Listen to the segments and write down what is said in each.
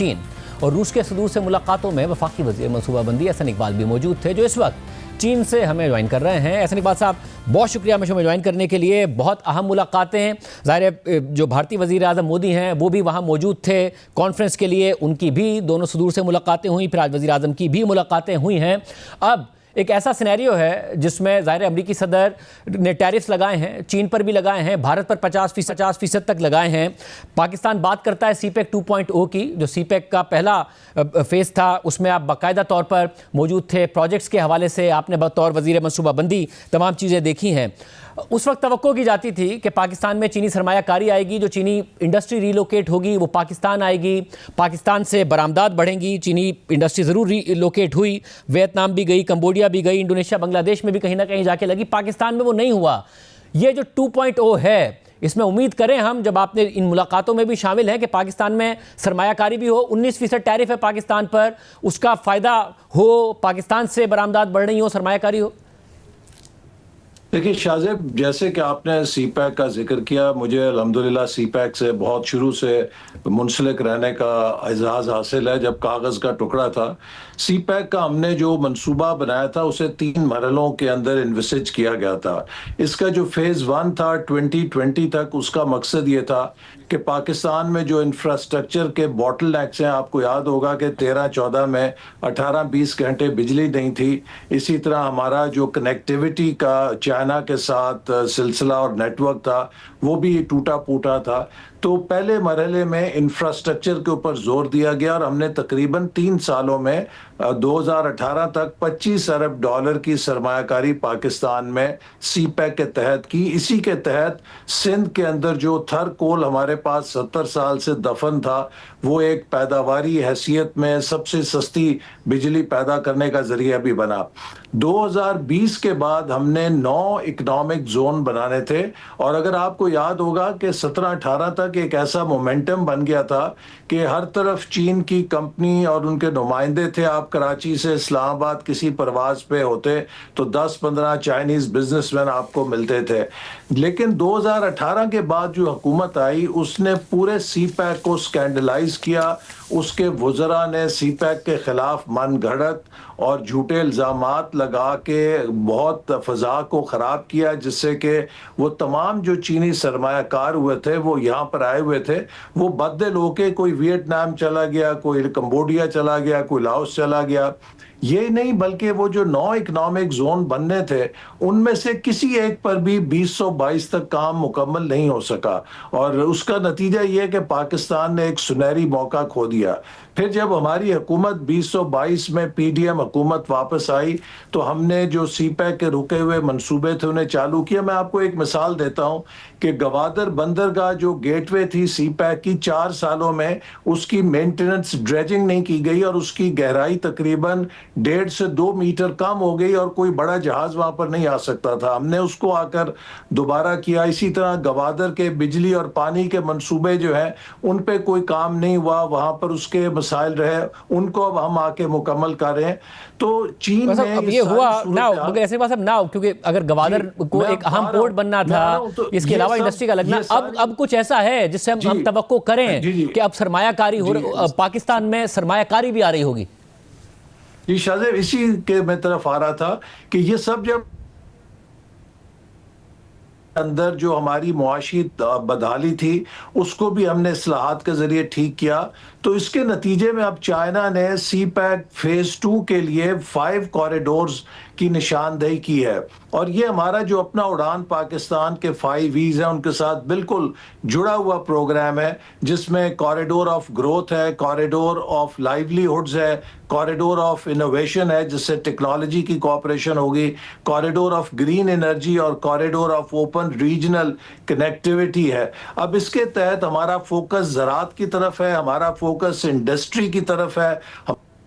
چین اور روس کے صدور سے ملاقاتوں میں وفاقی وزیر منصوبہ بندی احسن اقبال بھی موجود تھے، جو اس وقت چین سے ہمیں جوائن کر رہے ہیں۔ احسن اقبال صاحب بہت شکریہ ہمیں جوائن کرنے کے لیے، بہت اہم ملاقاتیں ہیں۔ ظاہر ہے جو بھارتی وزیر اعظم مودی ہیں وہ بھی وہاں موجود تھے کانفرنس کے لیے، ان کی بھی دونوں صدور سے ملاقاتیں ہوئیں، پھر آج وزیر اعظم کی بھی ملاقاتیں ہوئی ہیں۔ اب ایک ایسا سینیریو ہے جس میں ظاہر امریکی صدر نے ٹیرفز لگائے ہیں، چین پر بھی لگائے ہیں، بھارت پر 50% تک لگائے ہیں۔ پاکستان بات کرتا ہے سی پیک 2.0 کی، جو سی پیک کا پہلا فیز تھا اس میں آپ باقاعدہ طور پر موجود تھے، پروجیکٹس کے حوالے سے آپ نے بطور وزیر منصوبہ بندی تمام چیزیں دیکھی ہیں۔ اس وقت توقع کی جاتی تھی کہ پاکستان میں چینی سرمایہ کاری آئے گی، جو چینی انڈسٹری ریلوکیٹ ہوگی وہ پاکستان آئے گی، پاکستان سے برآمدات بڑھیں گی، چینی انڈسٹری ضرور ریلوکیٹ ہوئی، ویتنام بھی گئی، کمبوڈیا بھی گئی، انڈونیشیا بنگلہ دیش میں بھی کہیں نہ کہیں جا کے لگی، پاکستان میں وہ نہیں ہوا۔ یہ جو 2.0 ہے اس میں امید کریں ہم، جب آپ نے ان ملاقاتوں میں بھی شامل ہیں کہ پاکستان میں سرمایہ کاری بھی ہو، 19% ٹیرف ہے پاکستان پر، اس کا فائدہ ہو، پاکستان سے برآمدات بڑھ رہی ہو، سرمایہ کاری ہو۔ دیکھیے شاہ زیب، جیسے کہ آپ نے سی پیک کا ذکر کیا، مجھے الحمدللہ سی پیک سے بہت شروع سے منسلک رہنے کا اعزاز حاصل ہے۔ جب کاغذ کا ٹکڑا تھا سی پیک کا، ہم نے جو منصوبہ بنایا تھا اسے 3 مرحلوں کے اندر انوسج کیا گیا تھا۔ اس کا جو فیز 1 تھا 2020 تک، اس کا مقصد یہ تھا کہ پاکستان میں جو انفراسٹرکچر کے باٹل نیکس ہیں، آپ کو یاد ہوگا کہ 13-14 میں 18-20 گھنٹے بجلی نہیں تھی۔ اسی طرح ہمارا جو کنیکٹیوٹی کا چائنا کے ساتھ سلسلہ اور نیٹ ورک تھا وہ بھی ٹوٹا پوٹا تھا۔ تو پہلے مرحلے میں انفراسٹرکچر کے اوپر زور دیا گیا اور ہم نے تقریباً 3 سالوں میں 2018 تک $25 ارب کی سرمایہ کاری پاکستان میں سی پیک کے تحت کی۔ اسی کے تحت سندھ کے اندر جو تھر کول ہمارے پاس 70 سال سے دفن تھا، وہ ایک پیداواری حیثیت میں سب سے سستی بجلی پیدا کرنے کا ذریعہ بھی بنا۔ 2020 کے بعد ہم نے 9 اکنامک زون بنانے تھے، اور اگر آپ کو یاد ہوگا کہ 17-18 تک ایک ایسا مومنٹم بن گیا تھا کہ ہر طرف چین کی کمپنی اور ان کے نمائندے تھے۔ آپ کراچی سے اسلام آباد کسی پرواز پہ ہوتے تو 10-15 چائنیز بزنس مین آپ کو ملتے تھے۔ لیکن 2018 کے بعد جو حکومت آئی اس نے پورے سی پیک کو سکینڈلائز کیا۔ اس کے وزراء نے سی پیک کے خلاف من گھڑت اور جھوٹے الزامات لگا کے بہت فضا کو خراب کیا، جس سے کہ وہ تمام جو چینی سرمایہ کار ہوئے تھے وہ یہاں پر آئے ہوئے تھے، وہ بدل ہو کے کوئی ویتنام چلا گیا، کوئی کمبوڈیا چلا گیا، کوئی لاؤس چلا گیا۔ یہ نہیں بلکہ وہ جو 9 اکنامک زون بننے تھے ان میں سے کسی ایک پر بھی 2022 تک کام مکمل نہیں ہو سکا، اور اس کا نتیجہ یہ کہ پاکستان نے ایک سنہری موقع کھو دیا۔ پھر جب ہماری حکومت 2022 میں پی ڈی ایم حکومت واپس آئی تو ہم نے جو سی پیک کے رکے ہوئے منصوبے تھے انہیں چالو کیا۔ میں آپ کو ایک مثال دیتا ہوں کہ گوادر بندرگاہ جو گیٹ وے تھی سی پیک کی، 4 سالوں میں اس کی مینٹیننس ڈریجنگ نہیں کی گئی اور اس کی گہرائی تقریباً 1.5 سے 2 میٹر کم ہو گئی اور کوئی بڑا جہاز وہاں پر نہیں آ سکتا تھا۔ ہم نے اس کو آ کر دوبارہ کیا۔ اسی طرح گوادر کے بجلی اور پانی کے منصوبے جو ہیں ان پہ کوئی کام نہیں ہوا، وہاں پر اس کے مسائل رہے، ان کو اب ہم آ کے مکمل کر رہے ہیں۔ تو چین میں اب یہ ہوا ناؤ، مگر ایسے بات اب ناؤ، کیونکہ اگر گوادر کو ایک اہم پورٹ بننا تھا، اس کے علاوہ انڈسٹری کا لگنا، اب کچھ ایسا ہے جس سے ہم توقع کریں کہ اب سرمایہ کاری پاکستان میں سرمایہ کاری بھی آ رہی ہوگی۔ جی شاہ زیب، اسی کے میں طرف آ رہا تھا کہ یہ سب جب اندر جو ہماری معاشی بدحالی تھی اس کو بھی ہم نے اصلاحات کے ذریعے ٹھیک کیا، تو اس کے نتیجے میں اب چائنا نے سی پیک فیز 2 کے لیے 5 کوریڈورز کی نشاندہی کی ہے، اور یہ ہمارا جو اپنا اڑان پاکستان کے 5 ویز ہیں ان کے ساتھ بالکل جڑا ہوا پروگرام ہے، جس میں کوریڈور آف گروتھ ہے، کوریڈور آف لائیولی ہوڈز ہے، کوریڈور آف انوویشن ہے جس سے ٹیکنالوجی کی کوآپریشن ہوگی، کوریڈور آف گرین انرجی اور corridor of open regional connectivity ہے۔ اب اس کے تحت ہمارا فوکس زراعت کی طرف ہے، ہمارا فوکس انڈسٹری کی طرف ہے،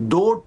$2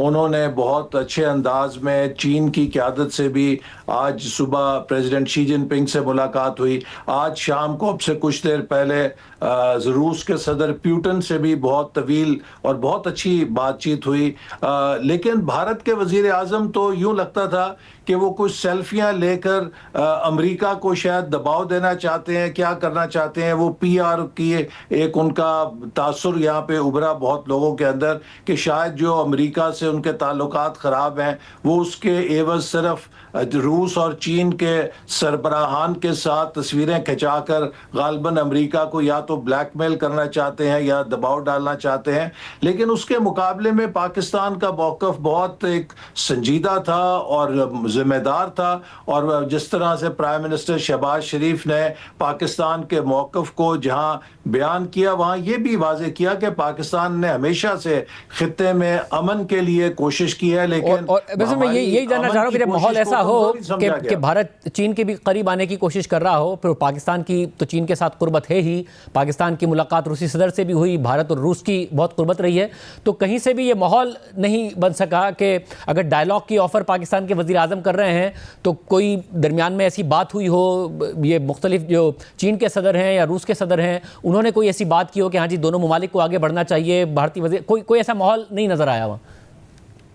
انہوں نے بہت اچھے انداز میں چین کی قیادت سے بھی آج صبح پریزیڈنٹ شی جن پنگ سے ملاقات ہوئی. آج شام کو اب سے کچھ دیر پہلے روس کے صدر پیوٹن سے بھی بہت طویل اور بہت اچھی بات چیت ہوئی. لیکن بھارت کے وزیر اعظم تو یوں لگتا تھا کہ وہ کچھ سیلفیاں لے کر امریکہ کو شاید دباؤ دینا چاہتے ہیں, کیا کرنا چاہتے ہیں. وہ پی آر کی ایک ان کا تاثر یہاں پہ ابھرا بہت لوگوں کے اندر کہ شاید جو امریکہ سے ان کے تعلقات خراب ہیں وہ اس کے عوض صرف روس اور چین کے سربراہان کے ساتھ تصویریں کھچا کر غالباً امریکہ کو یا تو بلیک میل کرنا چاہتے ہیں یا دباؤ ڈالنا چاہتے ہیں. لیکن اس کے مقابلے میں پاکستان کا موقف بہت ایک سنجیدہ تھا اور ذمہ دار تھا, اور جس طرح سے پرائم منسٹر شہباز شریف نے پاکستان کے موقف کو جہاں بیان کیا وہاں یہ بھی واضح کیا کہ پاکستان نے ہمیشہ سے خطے میں امن کے لیے کوشش کی ہے. لیکن ویسے میں یہی جاننا چاہ رہا ہوں کہ جب ماحول ایسا ہو کہ بھارت چین کے بھی قریب آنے کی کوشش کر رہا ہو, پھر پاکستان کی تو چین کے ساتھ قربت ہے ہی, پاکستان کی ملاقات روسی صدر سے بھی ہوئی, بھارت اور روس کی بہت قربت رہی ہے, تو کہیں سے بھی یہ ماحول نہیں بن سکا کہ اگر ڈائلاگ کی آفر پاکستان کے وزیر اعظم کر رہے ہیں تو کوئی درمیان میں ایسی بات ہوئی ہو, یہ مختلف جو چین کے صدر ہیں یا روس کے صدر ہیں انہوں نے کوئی ایسی بات کی ہو کہ ہاں جی دونوں ممالک کو آگے بڑھنا چاہیے, بھارتی وزیر کوئی ایسا ماحول نہیں نظر آیا وہاں.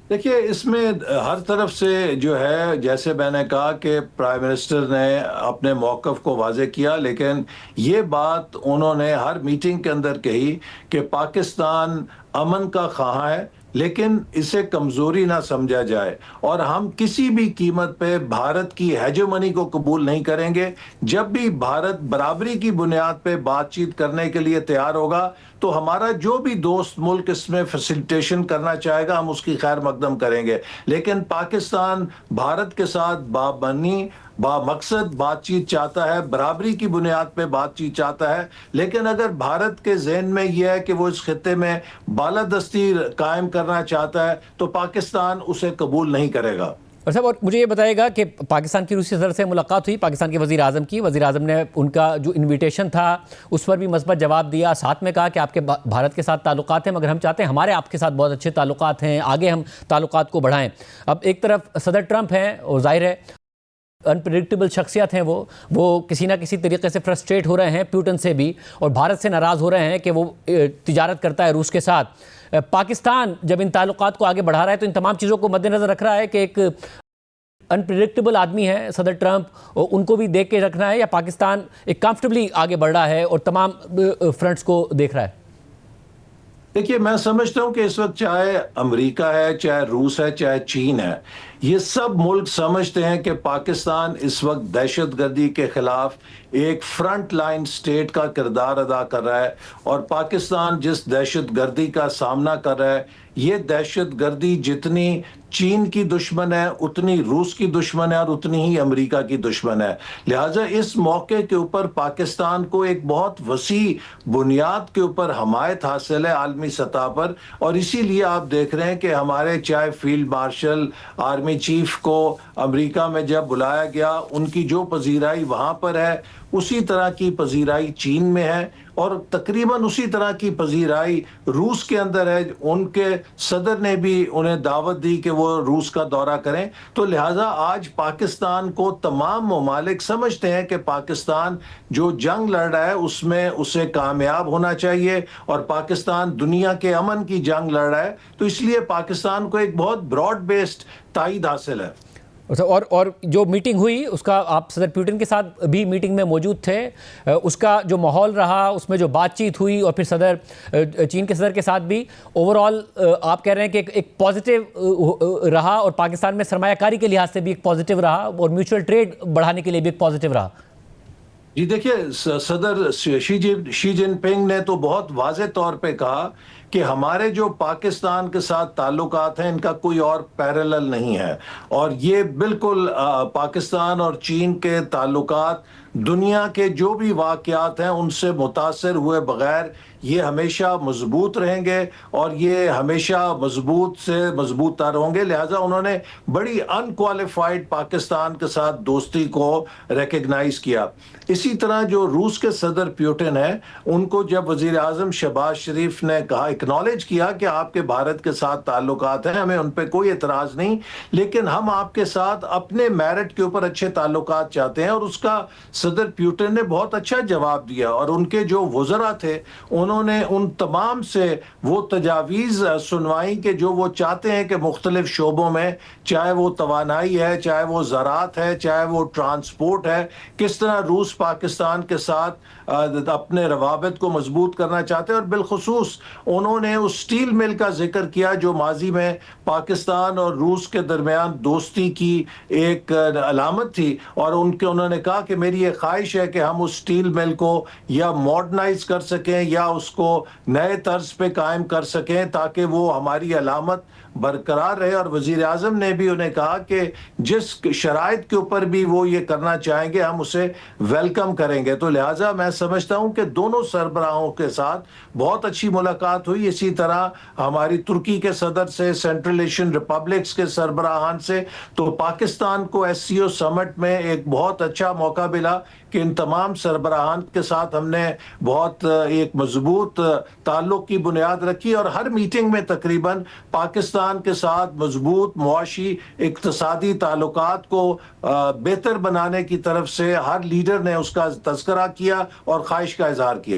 دیکھیے اس میں ہر طرف سے جو ہے, جیسے میں نے کہا کہ پرائم منسٹر نے اپنے موقف کو واضح کیا, لیکن یہ بات انہوں نے ہر میٹنگ کے اندر کہی کہ پاکستان امن کا خواہاں ہے لیکن اسے کمزوری نہ سمجھا جائے, اور ہم کسی بھی قیمت پہ بھارت کی ہیجمنی کو قبول نہیں کریں گے. جب بھی بھارت برابری کی بنیاد پہ بات چیت کرنے کے لیے تیار ہوگا تو ہمارا جو بھی دوست ملک اس میں فیسیلیٹیشن کرنا چاہے گا ہم اس کی خیر مقدم کریں گے. لیکن پاکستان بھارت کے ساتھ بامعنی با مقصد بات چیت چاہتا ہے, برابری کی بنیاد پہ بات چیت چاہتا ہے, لیکن اگر بھارت کے ذہن میں یہ ہے کہ وہ اس خطے میں بالادستی قائم کرنا چاہتا ہے تو پاکستان اسے قبول نہیں کرے گا. اور صاحب اور مجھے یہ بتائے گا کہ پاکستان کی روسی صدر سے ملاقات ہوئی, پاکستان کے وزیر اعظم کی, وزیر اعظم نے ان کا جو انویٹیشن تھا اس پر بھی مثبت جواب دیا, ساتھ میں کہا کہ آپ کے بھارت کے ساتھ تعلقات ہیں مگر ہم چاہتے ہیں ہمارے آپ کے ساتھ بہت اچھے تعلقات ہیں, آگے ہم تعلقات کو بڑھائیں. اب ایک طرف صدر ٹرمپ ہیں اور ظاہر ہے انپریڈکٹیبل شخصیت ہیں, وہ کسی نہ کسی طریقے سے فرسٹریٹ ہو رہے ہیں پیوٹن سے بھی, اور بھارت سے ناراض ہو رہے ہیں کہ وہ تجارت کرتا ہے روس کے ساتھ. پاکستان جب ان تعلقات کو آگے بڑھا رہا ہے تو ان تمام چیزوں کو مد نظر رکھ رہا ہے کہ ایک انپریڈکٹیبل آدمی ہے صدر ٹرمپ, اور ان کو بھی دیکھ کے رکھنا ہے, یا پاکستان ایک کمفرٹیبلی آگے بڑھ رہا ہے اور تمام فرنٹس کو دیکھ رہا ہے؟ دیکھیے میں سمجھتا ہوں کہ اس وقت چاہے امریکہ ہے, چاہے روس ہے, چاہے چین ہے, یہ سب ملک سمجھتے ہیں کہ پاکستان اس وقت دہشت گردی کے خلاف ایک فرنٹ لائن سٹیٹ کا کردار ادا کر رہا ہے, اور پاکستان جس دہشت گردی کا سامنا کر رہا ہے یہ دہشت گردی جتنی چین کی دشمن ہے اتنی روس کی دشمن ہے اور اتنی ہی امریکہ کی دشمن ہے. لہٰذا اس موقع کے اوپر پاکستان کو ایک بہت وسیع بنیاد کے اوپر حمایت حاصل ہے عالمی سطح پر, اور اسی لیے آپ دیکھ رہے ہیں کہ ہمارے چاہے فیلڈ مارشل آرمی چیف کو امریکہ میں جب بلایا گیا ان کی جو پذیرائی وہاں پر ہے اسی طرح کی پذیرائی چین میں ہے, اور تقریباً اسی طرح کی پذیرائی روس کے اندر ہے. ان کے صدر نے بھی انہیں دعوت دی کہ وہ روس کا دورہ کریں. تو لہٰذا آج پاکستان کو تمام ممالک سمجھتے ہیں کہ پاکستان جو جنگ لڑ رہا ہے اس میں اسے کامیاب ہونا چاہیے, اور پاکستان دنیا کے امن کی جنگ لڑ رہا ہے, تو اس لیے پاکستان کو ایک بہت براڈ بیسڈ تائید حاصل ہے. اور جو میٹنگ ہوئی اس کا آپ صدر پیوٹن کے ساتھ بھی میٹنگ میں موجود تھے, اس کا جو ماحول رہا, اس میں جو بات چیت ہوئی, اور پھر چین کے صدر کے ساتھ بھی اوور آل آپ کہہ رہے ہیں کہ ایک پازیٹیو رہا, اور پاکستان میں سرمایہ کاری کے لحاظ سے بھی ایک پازیٹیو رہا, اور میوچل ٹریڈ بڑھانے کے لیے بھی ایک پازیٹیو رہا. جی دیکھیے صدر شی جن پنگ نے تو بہت واضح طور پہ کہا کہ ہمارے جو پاکستان کے ساتھ تعلقات ہیں ان کا کوئی اور پیرالل نہیں ہے, اور یہ بالکل پاکستان اور چین کے تعلقات دنیا کے جو بھی واقعات ہیں ان سے متاثر ہوئے بغیر یہ ہمیشہ مضبوط رہیں گے اور یہ ہمیشہ مضبوط سے مضبوط تر ہوں گے. لہٰذا انہوں نے بڑی ان کوالیفائڈ پاکستان کے ساتھ دوستی کو ریکگنائز کیا. اسی طرح جو روس کے صدر پیوٹن ہیں, ان کو جب وزیر اعظم شہباز شریف نے کہا, اکنالج کیا کہ آپ کے بھارت کے ساتھ تعلقات ہیں, ہمیں ان پہ کوئی اعتراض نہیں, لیکن ہم آپ کے ساتھ اپنے میرٹ کے اوپر اچھے تعلقات چاہتے ہیں. اور اس کا صدر پیوٹن نے بہت اچھا جواب دیا, اور ان کے جو وزراء تھے انہوں نے ان تمام سے وہ تجاویز سنوائیں کہ جو وہ چاہتے ہیں کہ مختلف شعبوں میں, چاہے وہ توانائی ہے, چاہے وہ زراعت ہے, چاہے وہ ٹرانسپورٹ ہے, کس طرح روس پاکستان کے ساتھ اپنے روابط کو مضبوط کرنا چاہتے ہیں. اور بالخصوص انہوں نے اس سٹیل مل کا ذکر کیا جو ماضی میں پاکستان اور روس کے درمیان دوستی کی ایک علامت تھی, اور انہوں نے کہا کہ میری یہ خواہش ہے کہ ہم اس سٹیل مل کو یا ماڈرنائز کر سکیں یا اس کو نئے طرز پہ قائم کر سکیں تاکہ وہ ہماری علامت برقرار رہے. اور وزیر اعظم نے بھی انہیں کہا کہ جس شرائط کے اوپر بھی وہ یہ کرنا چاہیں گے ہم اسے ویلکم کریں گے. تو لہٰذا میں سمجھتا ہوں کہ دونوں سربراہوں کے ساتھ بہت اچھی ملاقات ہوئی. اسی طرح ہماری ترکی کے صدر سے, سینٹرل ایشین ریپبلکس کے سربراہان سے. تو پاکستان کو SCO سمٹ میں ایک بہت اچھا موقع ملا کہ ان تمام سربراہان کے ساتھ ہم نے بہت ایک مضبوط تعلق کی بنیاد رکھی, اور ہر میٹنگ میں تقریباً پاکستان کے ساتھ مضبوط معاشی اقتصادی تعلقات کو بہتر بنانے کی طرف سے ہر لیڈر نے اس کا تذکرہ کیا اور خواہش کا اظہار کیا.